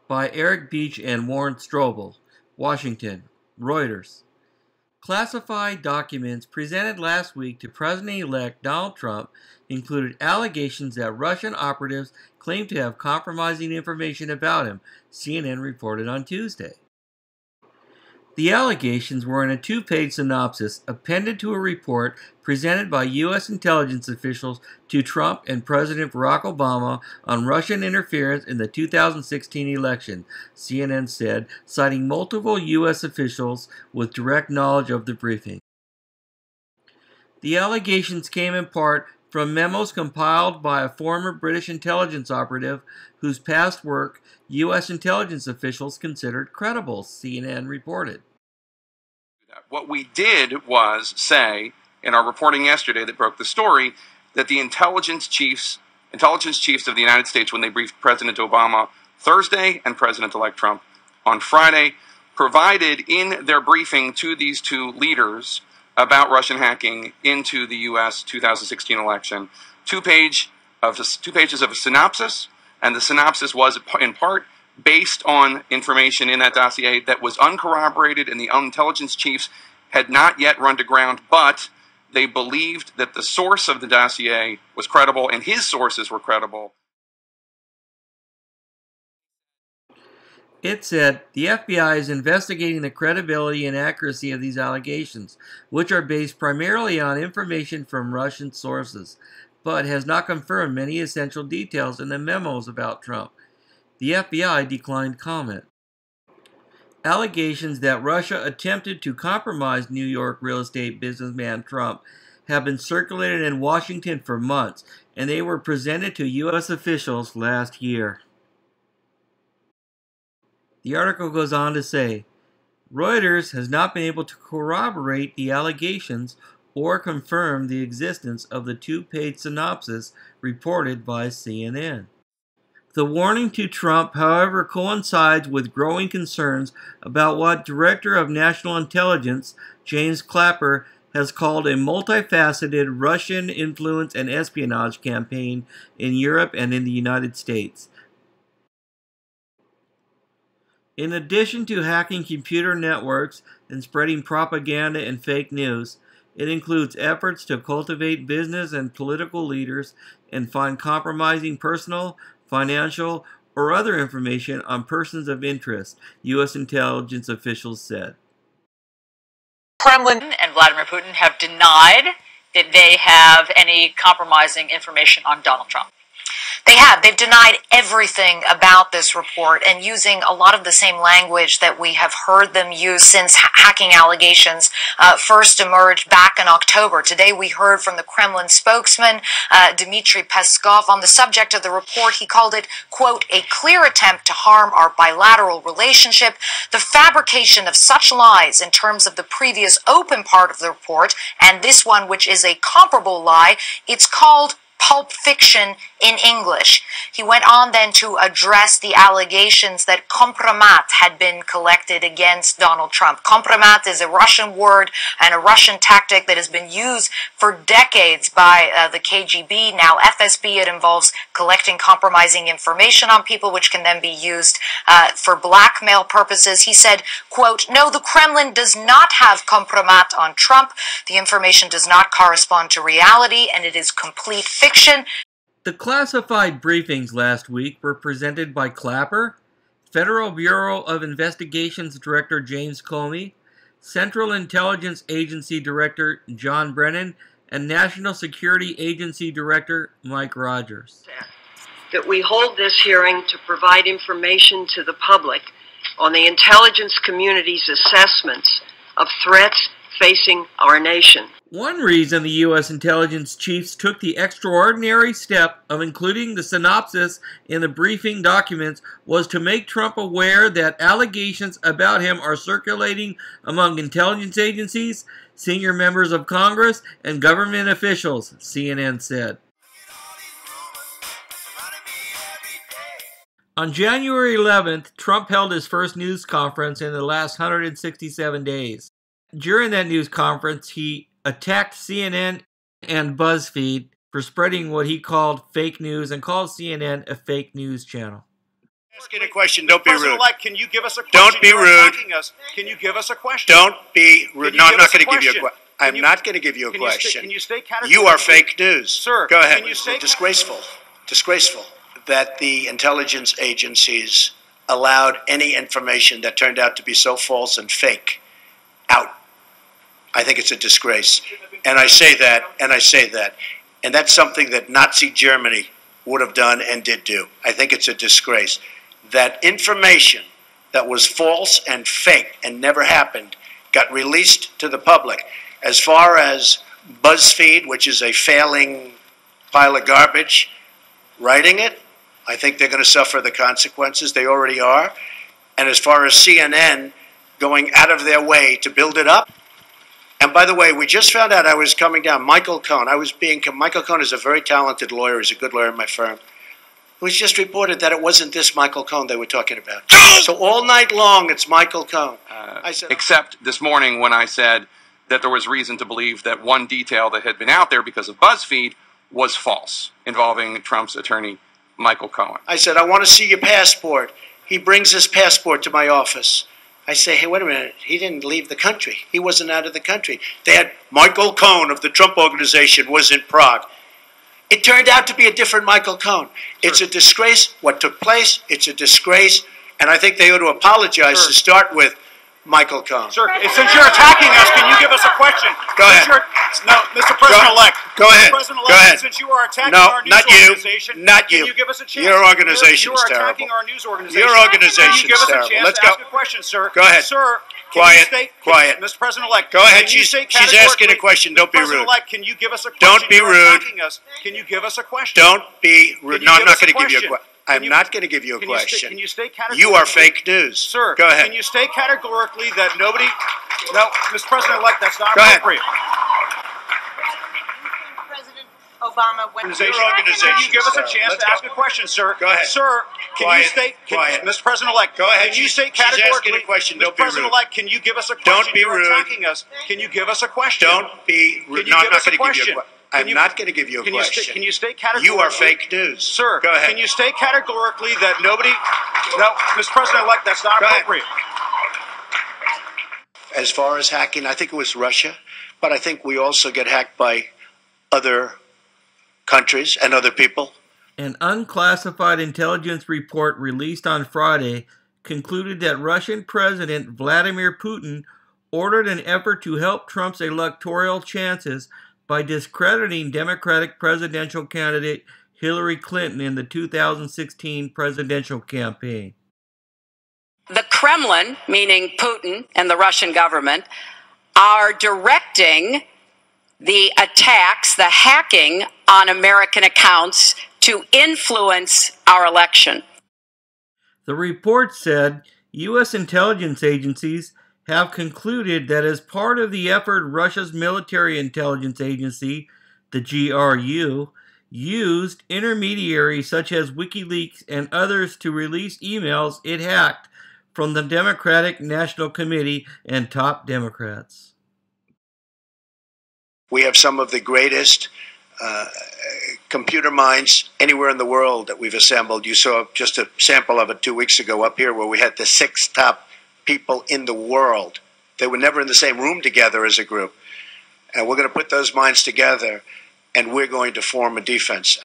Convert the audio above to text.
by Eric Beach and Warren Strobel, Washington, Reuters. Classified documents presented last week to President-elect Donald Trump included allegations that Russian operatives claimed to have compromising information about him, CNN reported on Tuesday. The allegations were in a two-page synopsis appended to a report presented by U.S. intelligence officials to Trump and President Barack Obama on Russian interference in the 2016 election, CNN said, citing multiple U.S. officials with direct knowledge of the briefing. The allegations came in part from memos compiled by a former British intelligence operative whose past work U.S. intelligence officials considered credible, CNN reported. What we did was say in our reporting yesterday that broke the story that the intelligence chiefs of the United States, when they briefed President Obama Thursday and President-elect Trump on Friday, provided in their briefing to these two leaders about Russian hacking into the U.S. 2016 election two pages of a synopsis, and the synopsis was in part based on information in that dossier that was uncorroborated, and the intelligence chiefs had not yet run to ground, but they believed that the source of the dossier was credible and his sources were credible. It said the FBI is investigating the credibility and accuracy of these allegations, which are based primarily on information from Russian sources, but has not confirmed many essential details in the memos about Trump. The FBI declined comment. Allegations that Russia attempted to compromise New York real estate businessman Trump have been circulated in Washington for months, and they were presented to U.S. officials last year. The article goes on to say, Reuters has not been able to corroborate the allegations or confirm the existence of the two-page synopsis reported by CNN. The warning to Trump, however, coincides with growing concerns about what Director of National Intelligence James Clapper has called a multifaceted Russian influence and espionage campaign in Europe and in the United States. In addition to hacking computer networks and spreading propaganda and fake news, it includes efforts to cultivate business and political leaders and find compromising personal, financial, or other information on persons of interest, U.S. intelligence officials said. Kremlin and Vladimir Putin have denied that they have any compromising information on Donald Trump. They've denied everything about this report, and using a lot of the same language that we have heard them use since hacking allegations first emerged back in October. Today we heard from the Kremlin spokesman, Dmitry Peskov, on the subject of the report. He called it, quote, a clear attempt to harm our bilateral relationship. The fabrication of such lies in terms of the previous open part of the report and this one, which is a comparable lie, it's called pulp fiction in English. He went on then to address the allegations that compromat had been collected against Donald Trump. Compromat is a Russian word and a Russian tactic that has been used for decades by the KGB, now FSB. It involves collecting compromising information on people, which can then be used for blackmail purposes. He said, quote, no, the Kremlin does not have compromat on Trump. The information does not correspond to reality, and it is complete fiction. The classified briefings last week were presented by Clapper, Federal Bureau of Investigations Director James Comey, Central Intelligence Agency Director John Brennan, and National Security Agency Director Mike Rogers. That we hold this hearing to provide information to the public on the intelligence community's assessments of threats facing our nation. One reason the U.S. intelligence chiefs took the extraordinary step of including the synopsis in the briefing documents was to make Trump aware that allegations about him are circulating among intelligence agencies, senior members of Congress, and government officials, CNN said. On January 11th, Trump held his first news conference in the last 167 days. During that news conference, he attacked CNN and BuzzFeed for spreading what he called fake news and called CNN a fake news channel. Asking a question, don't be rude. President-elect, can you give us a question? Don't be rude. Can you give us a question? Don't be rude. No, I'm not going to give you a question. I'm not going to give you a Can question. you stay categorically? You are fake news. Sir, go ahead. can you stay Disgraceful. Disgraceful that the intelligence agencies allowed any information that turned out to be so false and fake out. I think it's a disgrace. And I say that, and I say that. And that's something that Nazi Germany would have done and did do. I think it's a disgrace. That information that was false and fake and never happened got released to the public. As far as BuzzFeed, which is a failing pile of garbage, writing it, I think they're going to suffer the consequences. They already are. And as far as CNN going out of their way to build it up, and by the way, we just found out I was coming down. Michael Cohen. Michael Cohen is a very talented lawyer. He's a good lawyer in my firm. It was just reported that it wasn't this Michael Cohen they were talking about. So all night long, it's Michael Cohen. I said, except this morning when I said that there was reason to believe that one detail that had been out there because of BuzzFeed was false, involving Trump's attorney, Michael Cohen. I said, I want to see your passport. He brings his passport to my office. I say, hey, wait a minute. He didn't leave the country. He wasn't out of the country. They had Michael Cohen of the Trump Organization was in Prague. It turned out to be a different Michael Cohen. It's a disgrace what took place. It's a disgrace. And I think they ought to apologize to start with Michael Cohen. Sir, since you're attacking us, can you give us a question? Go ahead. No, Mr. President-elect. Go ahead. President-elect, Go ahead. Since you are attacking No, our news not you. organization, Not you. Can you give us a chance? Your organization's You are terrible. attacking our news organization. Your organization's Can you give us a terrible. chance Let's to go. ask a question, sir? Go ahead. Sir, Quiet. Quiet. Mr. President-elect. Go ahead. She's She's asking a question. Don't be rude. President-elect, can you give us a question? Don't be You're rude. attacking us. Can you give us a question? Don't be rude. No, I'm not going to give you a question. question. I'm not going to give you a question. Can you stay categorically? You are fake news. Sir, go ahead. Can you stay categorically that nobody... No, Mr. President-elect, that's not Go ahead. appropriate. President Obama went Can you give us a chance to ask a question, sir? Go ahead. Sir, can you state... Quiet. Mr. President-elect, Go ahead. can you state She's categorically... asking a question. Mr. Don't be rude. President-elect, can you give us a question? Don't be You're rude. attacking us. Can you give us a question? Don't be rude. Can you No, I'm give not us a going to give you a question? question. I'm not going to give you a question. Can you state categorically... You are fake news. Sir, go ahead. Can you state categorically that nobody... No, Mr. President-elect, that's not Go ahead. appropriate. As far as hacking, I think it was Russia, but I think we also get hacked by other countries and other people. An unclassified intelligence report released on Friday concluded that Russian President Vladimir Putin ordered an effort to help Trump's electoral chances by discrediting Democratic presidential candidate Hillary Clinton in the 2016 presidential campaign. The Kremlin, meaning Putin and the Russian government, are directing the attacks, the hacking on American accounts to influence our election. The report said U.S. intelligence agencies have concluded that as part of the effort, Russia's military intelligence agency, the GRU, used intermediaries such as WikiLeaks and others to release emails it hacked from the Democratic National Committee and top Democrats. We have some of the greatest computer minds anywhere in the world that we've assembled. You saw just a sample of it 2 weeks ago up here where we had the 6 top people in the world. They were never in the same room together as a group. And we're going to put those minds together and we're going to form a defense.